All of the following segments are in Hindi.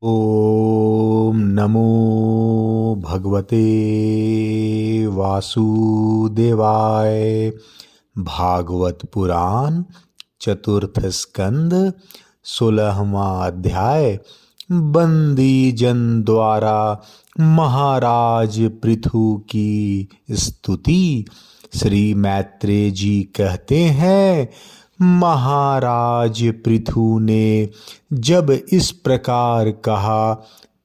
ओम नमो भगवते वासुदेवाय। भागवत पुराण चतुर्थ स्कंद 16वां अध्याय। बंदी जन द्वारा महाराज पृथु की स्तुति। श्री मैत्रेय जी कहते हैं, महाराज पृथु ने जब इस प्रकार कहा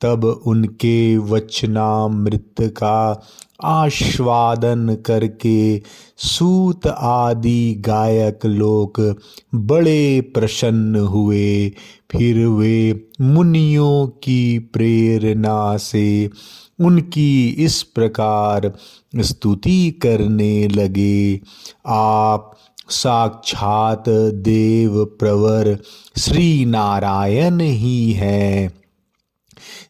तब उनके वचनामृत का आस्वादन करके सूत आदि गायक लोग बड़े प्रसन्न हुए। फिर वे मुनियों की प्रेरणा से उनकी इस प्रकार स्तुति करने लगे। आप साक्षात देव प्रवर श्री नारायण ही हैं,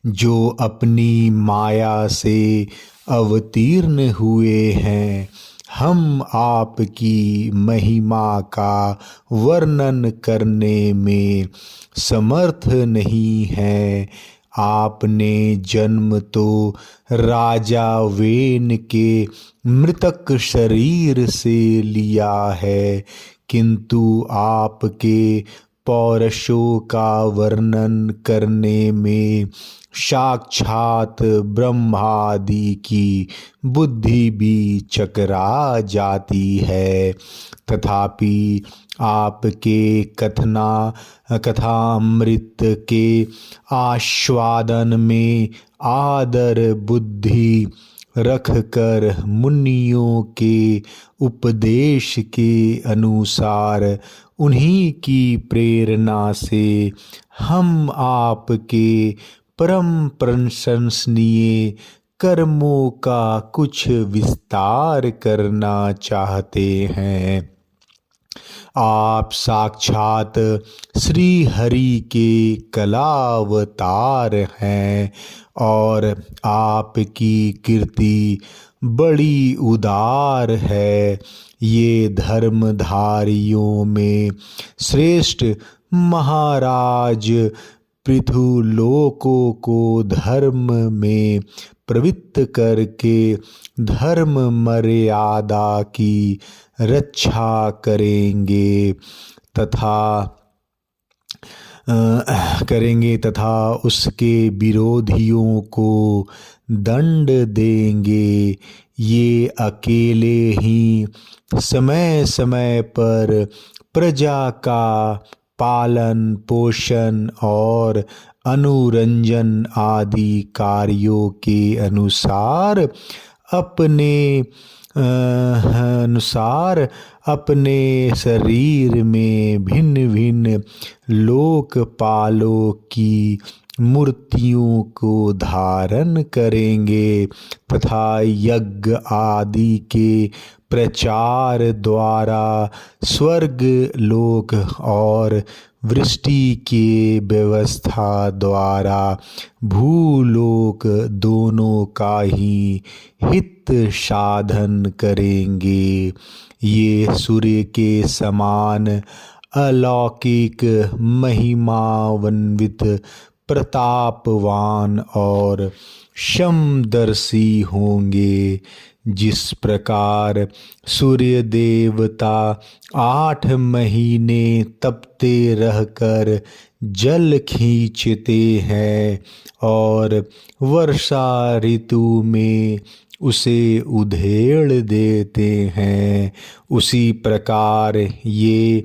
जो अपनी माया से अवतीर्ण हुए हैं। हम आपकी महिमा का वर्णन करने में समर्थ नहीं हैं। आपने जन्म तो राजा वेन के मृतक शरीर से लिया है, किंतु आपके पौरुषों का वर्णन करने में साक्षात ब्रह्मादि की बुद्धि भी चकरा जाती है। तथापि आपके कथामृत के आस्वादन में आदर बुद्धि रखकर मुनियों के उपदेश के अनुसार उन्हीं की प्रेरणा से हम आपके परम प्रशंसनीय कर्मों का कुछ विस्तार करना चाहते हैं। आप साक्षात श्री हरि के कलावतार हैं और आपकी कीर्ति बड़ी उदार है। ये धर्मधारियों में श्रेष्ठ महाराज पृथु लोकों को धर्म में प्रवृत्त करके धर्म मर्यादा की रक्षा करेंगे तथा उसके विरोधियों को दंड देंगे। ये अकेले ही समय समय पर प्रजा का पालन पोषण और अनुरंजन आदि कार्यों के अनुसार अपने शरीर में भिन्न भिन्न लोकपालों की मूर्तियों को धारण करेंगे तथा यज्ञ आदि के प्रचार द्वारा स्वर्ग लोक और वृष्टि के व्यवस्था द्वारा भूलोक दोनों का ही हित साधन करेंगे। ये सूर्य के समान अलौकिक महिमान्वित प्रतापवान और समदर्शी होंगे। जिस प्रकार सूर्य देवता 8 महीने तपते रहकर जल खींचते हैं और वर्षा ऋतु में उसे उधेड़ देते हैं, उसी प्रकार ये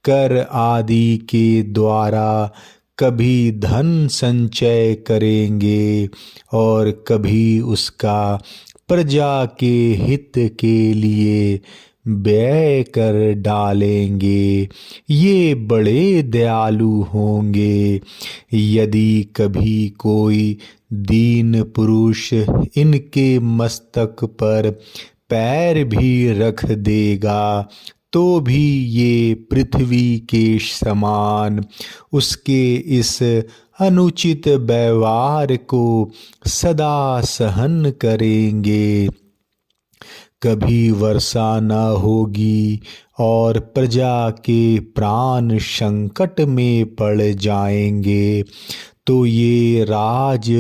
कर आदि के द्वारा कभी धन संचय करेंगे और कभी उसका प्रजा के हित के लिए व्यय कर डालेंगे। ये बड़े दयालु होंगे। यदि कभी कोई दीन पुरुष इनके मस्तक पर पैर भी रख देगा तो भी ये पृथ्वी के समान उसके इस अनुचित व्यवहार को सदा सहन करेंगे। कभी वर्षा न होगी और प्रजा के प्राण संकट में पड़ जाएंगे तो ये राजवेशधारी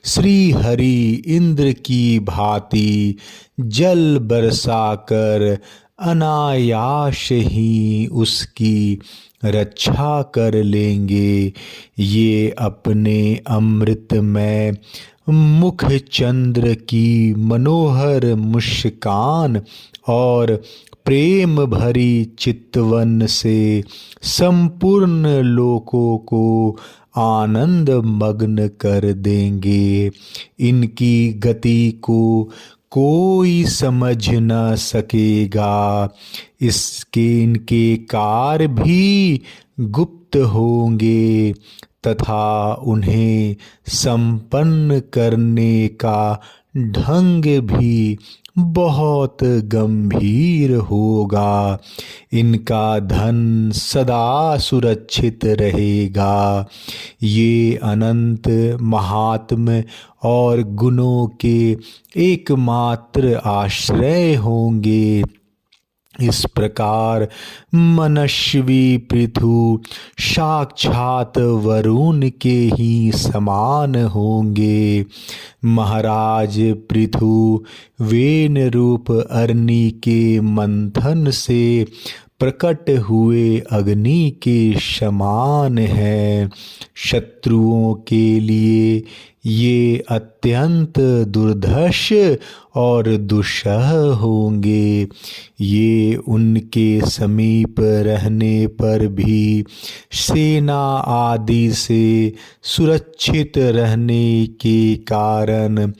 श्री हरि इंद्र की भांति जल बरसाकर अनायास ही उसकी रक्षा कर लेंगे। ये अपने अमृतमय मुख चंद्र की मनोहर मुस्कान और प्रेम भरी चितवन से संपूर्ण लोकों को आनंद मग्न कर देंगे। इनकी गति को कोई समझ न सकेगा। इनके कार्य भी गुप्त होंगे तथा उन्हें संपन्न करने का ढंग भी बहुत गंभीर होगा। इनका धन सदा सुरक्षित रहेगा। ये अनंत महात्म्य और गुणों के एकमात्र आश्रय होंगे। इस प्रकार मनस्वी पृथु साक्षात वरुण के ही समान होंगे। महाराज पृथु वेन रूप अग्नि के मंथन से प्रकट हुए अग्नि के समान है। शत्रुओं के लिए ये अत्यंत दुर्धर्ष और दुस्सह होंगे। ये उनके समीप रहने पर भी सेना आदि से सुरक्षित रहने के कारण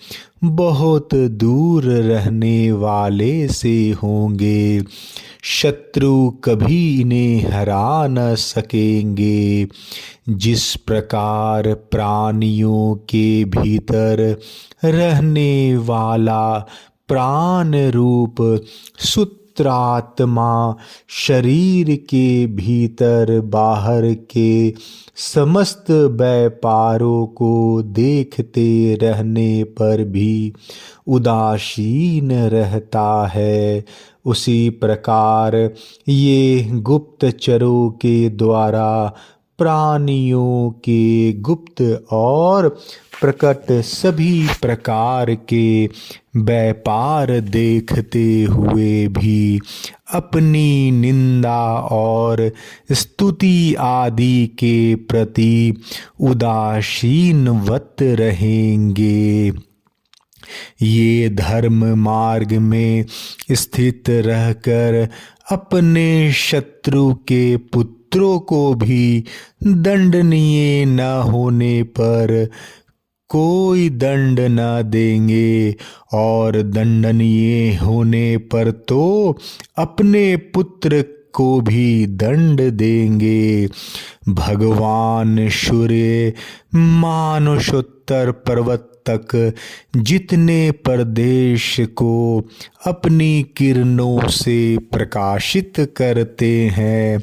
बहुत दूर रहने वाले से होंगे। शत्रु कभी इन्हें हरा न सकेंगे। जिस प्रकार प्राणियों के भीतर रहने वाला प्राण रूप सूत्रात्मा शरीर के भीतर बाहर के समस्त व्यापारों को देखते रहने पर भी उदासीन रहता है, उसी प्रकार ये गुप्तचरों के द्वारा प्राणियों के गुप्त और प्रकट सभी प्रकार के व्यापार देखते हुए भी अपनी निंदा और स्तुति आदि के प्रति उदासीनवत रहेंगे। ये धर्म मार्ग में स्थित रहकर अपने शत्रु के पुत्रों को भी दंडनीय न होने पर कोई दंड न देंगे और दंडनीय होने पर तो अपने पुत्र को भी दंड देंगे। भगवान सूर्य मानसोत्तर पर्वत तक जितने प्रदेश को अपनी किरणों से प्रकाशित करते हैं,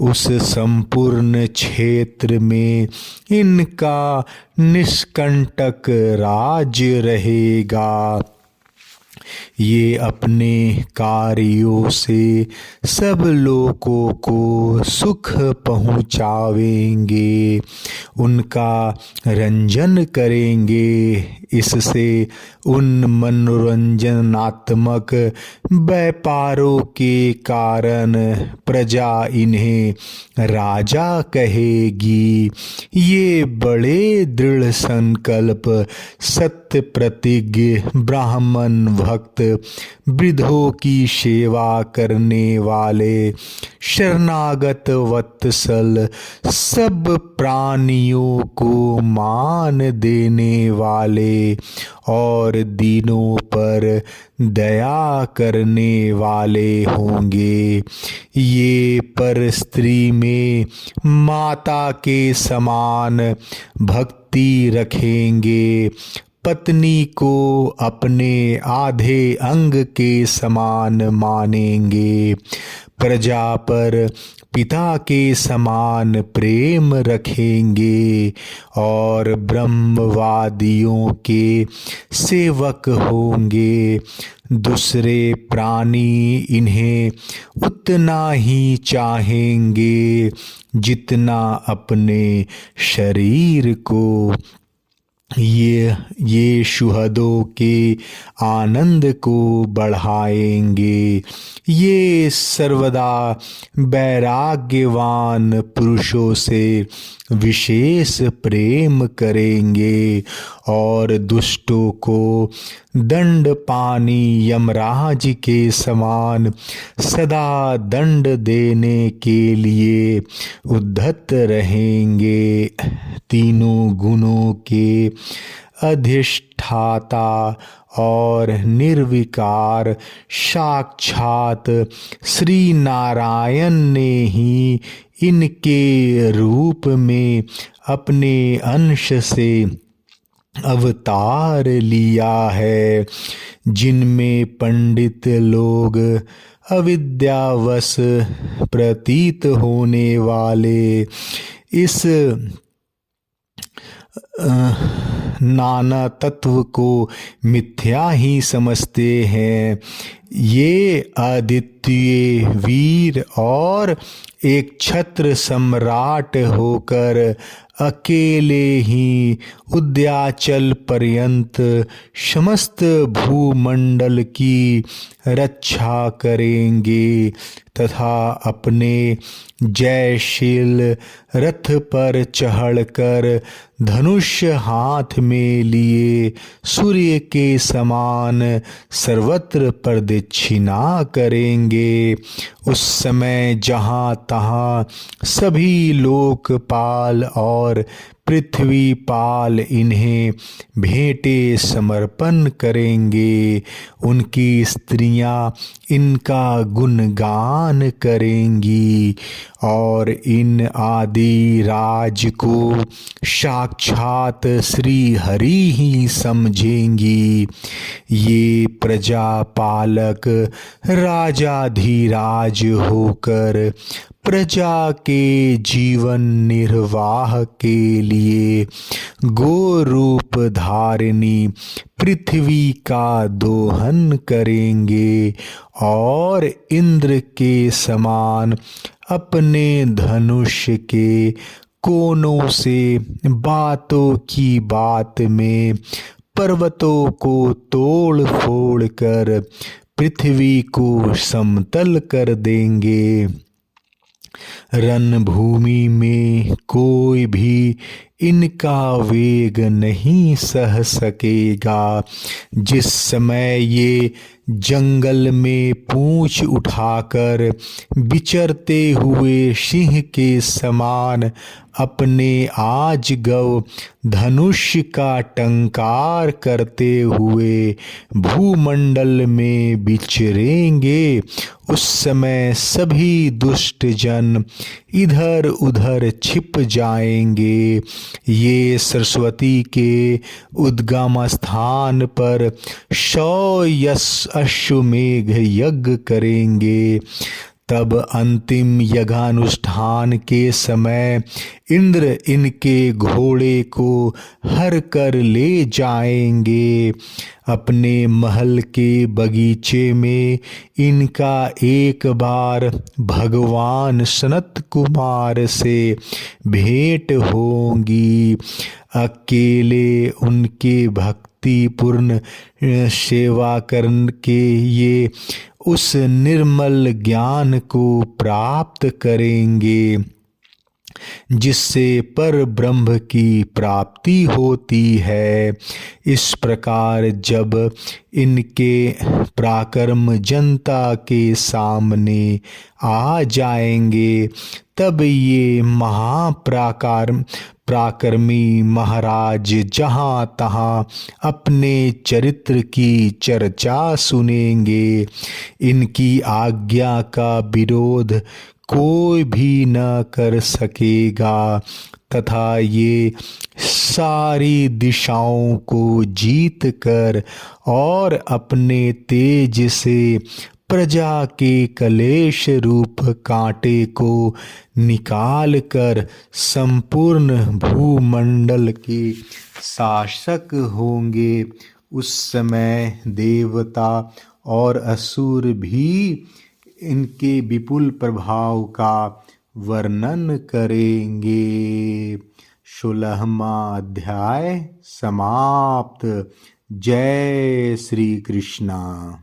उस संपूर्ण क्षेत्र में इनका निष्कंटक राज्य रहेगा। ये अपने कार्यों से सब लोगों को सुख पहुँचावेंगे, उनका रंजन करेंगे। इससे उन मनोरंजनात्मक व्यापारों के कारण प्रजा इन्हें राजा कहेगी। ये बड़े दृढ़ संकल्प, सत्य प्रतिज्ञ, ब्राह्मण भक्त, वृद्धों की सेवा करने वाले, शरणागत वत्सल, सब प्राणियों को मान देने वाले और दीनों पर दया करने वाले होंगे। ये पर स्त्री में माता के समान भक्ति रखेंगे, पत्नी को अपने आधे अंग के समान मानेंगे, प्रजा पर पिता के समान प्रेम रखेंगे और ब्रह्मवादियों के सेवक होंगे। दूसरे प्राणी इन्हें उतना ही चाहेंगे जितना अपने शरीर को। ये शुहदों के आनंद को बढ़ाएंगे। ये सर्वदा वैराग्यवान पुरुषों से विशेष प्रेम करेंगे और दुष्टों को दंड पानी यमराज के समान सदा दंड देने के लिए उद्धत रहेंगे। तीनों गुणों के अधिष्ठाता और निर्विकार साक्षात श्री नारायण ने ही इनके रूप में अपने अंश से अवतार लिया है। जिनमें पंडित लोग अविद्यावश प्रतीत होने वाले इस नाना तत्व को मिथ्या ही समझते हैं, ये अद्वितीय वीर और एक छत्र सम्राट होकर अकेले ही उद्याचल पर्यंत समस्त भूमंडल की रक्षा करेंगे तथा अपने जयशील रथ पर चढ़कर धनुष हाथ में लिए सूर्य के समान सर्वत्र प्रदक्षिणा करेंगे। उस समय जहाँ तहाँ सभी लोकपाल और पृथ्वीपाल इन्हें भेंटे समर्पण करेंगे। उनकी स्त्रियां इनका गुणगान करेंगी और इन आदि राज को साक्षात श्री हरि ही समझेंगी। ये प्रजापालक राजाधिराज होकर प्रजा के जीवन निर्वाह के लिए गो रूप धारिणी पृथ्वी का दोहन करेंगे और इंद्र के समान अपने धनुष के कोनों से बातों की बात में पर्वतों को तोड़ फोड़ कर पृथ्वी को समतल कर देंगे। रणभूमि में कोई भी इनका वेग नहीं सह सकेगा। जिस समय ये जंगल में पूंछ उठाकर विचरते हुए सिंह के समान अपने आज गव धनुष का टंकार करते हुए भूमंडल में विचरेंगे, उस समय सभी दुष्ट जन इधर उधर छिप जाएंगे। ये सरस्वती के उद्गम स्थान पर 100 अश्वमेघ यज्ञ करेंगे। तब अंतिम यज्ञानुष्ठान के समय इंद्र इनके घोड़े को हर कर ले जाएंगे। अपने महल के बगीचे में इनका एक बार भगवान सनत कुमार से भेंट होगी। अकेले उनके भक्तिपूर्ण सेवा करके ये उस निर्मल ज्ञान को प्राप्त करेंगे जिससे पर ब्रह्म की प्राप्ति होती है। इस प्रकार जब इनके पराक्रम जनता के सामने आ जाएंगे तब ये पराक्रमी महाराज जहाँ तहाँ अपने चरित्र की चर्चा सुनेंगे। इनकी आज्ञा का विरोध कोई भी न कर सकेगा तथा ये सारी दिशाओं को जीत कर और अपने तेज से प्रजा के कलेश रूप कांटे को निकाल कर संपूर्ण भूमंडल के शासक होंगे। उस समय देवता और असुर भी इनके विपुल प्रभाव का वर्णन करेंगे। 16वां अध्याय समाप्त। जय श्री कृष्णा।